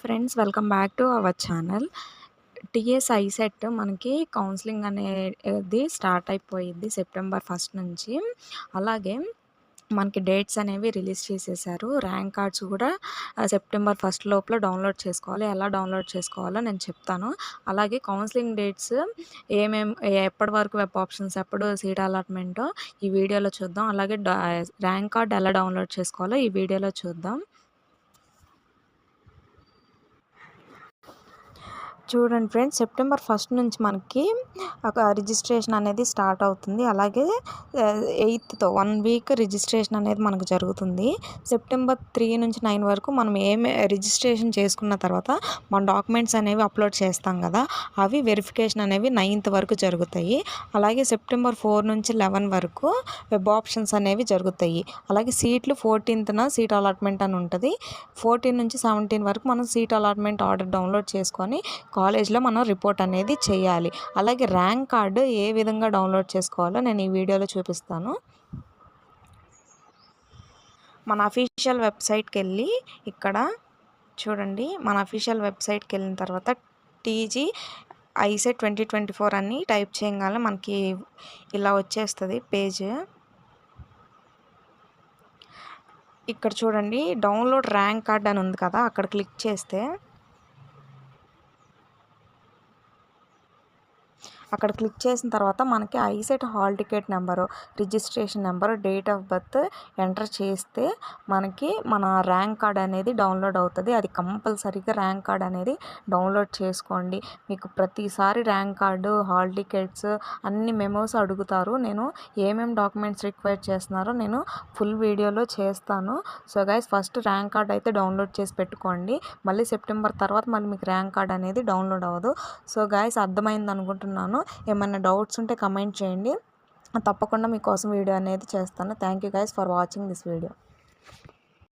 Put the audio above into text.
Friends, welcome back to our channel. TS ICET మనకి counselling అనేది start అయిపోయింది September 1 నుంచి. అలాగే మనకి డేట్స్ అనేవి రిలీజ్ చేసేసారు. ర్యాంక్ కార్డ్స్ కూడా సెప్టెంబర్ 1 లోపల డౌన్లోడ్ చేసుకోవాలి. ఎలా డౌన్లోడ్ చేసుకోవాలో నేను చెప్తాను. అలాగే కౌన్సిలింగ్ డేట్స్ ఎప్పటి వరకు వెబ్ ఆప్షన్స్, ఎప్పుడు సీట్ అలాట్మెంటో ఈ వీడియోలో చూద్దాం. అలాగే ర్యాంక్ కార్డ్ ఎలా డౌన్లోడ్ చేసుకోవాలో ఈ వీడియోలో చూద్దాం. చూడండి ఫ్రెండ్స్, సెప్టెంబర్ 1 నుంచి మనకి ఒక రిజిస్ట్రేషన్ అనేది స్టార్ట్ అవుతుంది. అలాగే 8తో 1 వీక్ రిజిస్ట్రేషన్ అనేది మనకు జరుగుతుంది. సెప్టెంబర్ 3 నుంచి 9 వరకు మనం రిజిస్ట్రేషన్ చేసుకున్న తర్వాత మన డాక్యుమెంట్స్ అనేవి అప్లోడ్ చేస్తాం కదా, అవి వెరిఫికేషన్ అనేవి 9th వరకు జరుగుతాయి. అలాగే సెప్టెంబర్ 4 నుంచి 11 వరకు వెబ్ ఆప్షన్స్ అనేవి జరుగుతాయి. అలాగే సీట్లు 14th సీట్ అలాట్మెంట్ అని ఉంటుంది. 14 నుంచి 17 వరకు మనం సీట్ అలాట్మెంట్ ఆర్డర్ డౌన్లోడ్ చేసుకొని కాలేజ్లో మనం రిపోర్ట్ అనేది చేయాలి. అలాగే ర్యాంక్ కార్డు ఏ విధంగా డౌన్లోడ్ చేసుకోవాలో నేను ఈ వీడియోలో చూపిస్తాను. మన అఫీషియల్ వెబ్సైట్కి వెళ్ళి ఇక్కడ చూడండి, మన అఫీషియల్ వెబ్సైట్కి వెళ్ళిన తర్వాత టీజీ ఐసెట్ 2024 అని టైప్ చేయగానే మనకి ఇలా వచ్చేస్తుంది పేజ్. ఇక్కడ చూడండి, డౌన్లోడ్ ర్యాంక్ కార్డ్ అని ఉంది కదా, అక్కడ క్లిక్ చేస్తే అక్కడ క్లిక్ చేసిన తర్వాత మనకి ICET hall ticket number, registration number, date of birth enter చేస్తే మనకి మన ర్యాంక్ కార్డ్ అనేది డౌన్లోడ్ అవుతుంది. అది కంపల్సరీగా ర్యాంక్ కార్డ్ అనేది డౌన్లోడ్ చేసుకోండి. మీకు ప్రతిసారి ర్యాంక్ కార్డు, హాల్ టికెట్స్ అన్ని మెమోస్ అడుగుతారు. నేను ఏమేమి డాక్యుమెంట్స్ రిక్వైర్ చేస్తున్నారో నేను ఫుల్ వీడియోలో చేస్తాను. So guys, first rank card అయితే డౌన్లోడ్ చేసి పెట్టుకోండి. మళ్ళీ సెప్టెంబర్ తర్వాత మళ్ళీ మీకు ర్యాంక్ కార్డ్ అనేది డౌన్లోడ్ అవ్వదు. సో గైస్, అర్థమైంది అనుకుంటున్నాను. ఏమైనా డౌట్స్ ఉంటే కమెంట్ చేయండి, తప్పకుండా మీకోసం వీడియో అనేది చేస్తాను. Thank you guys for watching this video.